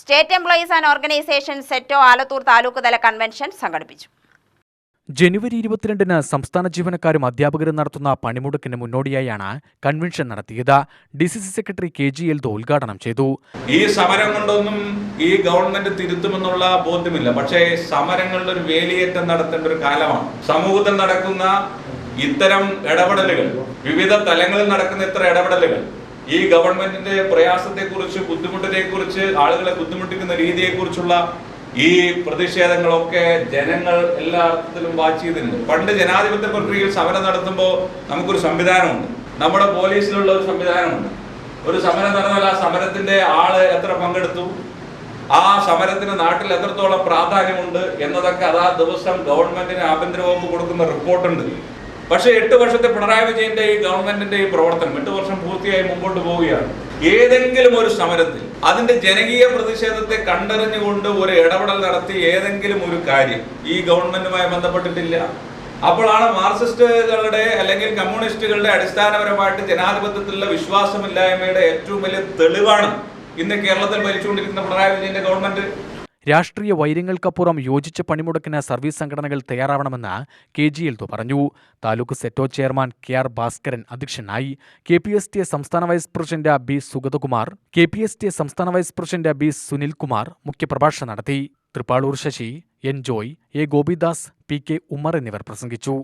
State employees and organisation SETO Alathur taluk തല convention സംഘടിപ്പിച്ചു. ജനുവരി 22-ന് സംസ്ഥാന ജീവനക്കാരും അധ്യാപകരും നടത്തുന്ന പണിമുടക്കിന് മുന്നോടിയായാണ് കൺവെൻഷൻ നടത്തിയത്. DCC സെക്രട്ടറി KG എൽദോ ഉദ്ഘാടനം ചെയ്തു. ഈ സമരം കൊണ്ടൊന്നും ഈ ഗവൺമെന്റ് തിരുത്തുമെന്നുള്ള ബോധ്യമില്ല. പക്ഷേ സമരങ്ങളുടെ ഒരു വേലിയേറ്റം നടത്തേണ്ട ഒരു കാലമാണ്. സമൂഹത്തിൽ നടക്കുന്ന ഇത്തരം ഇടപെടലുകൾ, വിവിധ തലങ്ങളിൽ നടക്കുന്ന ഇത്തരം ഇടപെടലുകൾ ഈ ഗവൺമെന്റിന്റെ പ്രയാസത്തെക്കുറിച്ച്, ബുദ്ധിമുട്ടിനെക്കുറിച്ച്, ആളുകളെ ബുദ്ധിമുട്ടിക്കുന്ന രീതിയെക്കുറിച്ചുള്ള ഈ പ്രതിഷേധങ്ങളൊക്കെ ജനങ്ങൾ എല്ലാ അർത്ഥത്തിലും വാച്ച് ചെയ്തിട്ടുണ്ട്. പണ്ട് ജനാധിപത്യ പ്രക്രിയയിൽ സമരം നടത്തുമ്പോൾ നമുക്കൊരു സംവിധാനമുണ്ട്. നമ്മുടെ പോലീസിലുള്ള ഒരു സംവിധാനമുണ്ട്. ഒരു സമരം നടന്നാൽ ആ സമരത്തിന്റെ ആള് എത്ര പങ്കെടുത്തു, ആ സമരത്തിന് നാട്ടിൽ എത്രത്തോളം പ്രാധാന്യമുണ്ട് എന്നതൊക്കെ അതാ ദിവസം ഗവൺമെന്റിന് ആഭ്യന്തര വകുപ്പ് കൊടുക്കുന്ന റിപ്പോർട്ടുണ്ട്. പക്ഷേ 8 വർഷത്തെ പിണറായി വിജയന്റെ ഈ ഗവൺമെന്റിന്റെ ഈ പ്രവർത്തനം 8 വർഷം പൂർത്തിയായി മുമ്പോട്ട് പോവുകയാണ്. ഏതെങ്കിലും ഒരു സമരത്തിൽ അതിന്റെ ജനകീയ പ്രതിഷേധത്തെ കണ്ടറിഞ്ഞുകൊണ്ട് ഒരു ഇടപെടൽ നടത്തി ഏതെങ്കിലും ഒരു കാര്യം ഈ ഗവൺമെന്റുമായി ബന്ധപ്പെട്ടിട്ടില്ല. അപ്പോഴാണ് മാർക്സിസ്റ്റുകളുടെ അല്ലെങ്കിൽ കമ്മ്യൂണിസ്റ്റുകളുടെ അടിസ്ഥാനപരമായിട്ട് ജനാധിപത്യത്തിലുള്ള വിശ്വാസമില്ലായ്മയുടെ ഏറ്റവും വലിയ തെളിവാണ് ഇന്ന് കേരളത്തിൽ ഭരിച്ചുകൊണ്ടിരിക്കുന്ന പിണറായി വിജയന്റെ ഗവൺമെന്റ്. രാഷ്ട്രീയ വൈര്യങ്ങൾക്കപ്പുറം യോജിച്ച പണിമുടക്കിന് സർവീസ് സംഘടനകൾ തയ്യാറാവണമെന്ന് KG എൽദോ പറഞ്ഞു. താലൂക്ക് സെറ്റോ ചെയർമാൻ KR ഭാസ്കരൻ അധ്യക്ഷനായി. KPSTA സംസ്ഥാന vice president B Sugathakumar, KPSTA സംസ്ഥാന വൈസ് പ്രസിഡന്റ് B സുനിൽകുമാർ മുഖ്യപ്രഭാഷണം നടത്തി. Thrippalur Sasi, N Joy, A Gopidas, PK Ummer എന്നിവർ പ്രസംഗിച്ചു.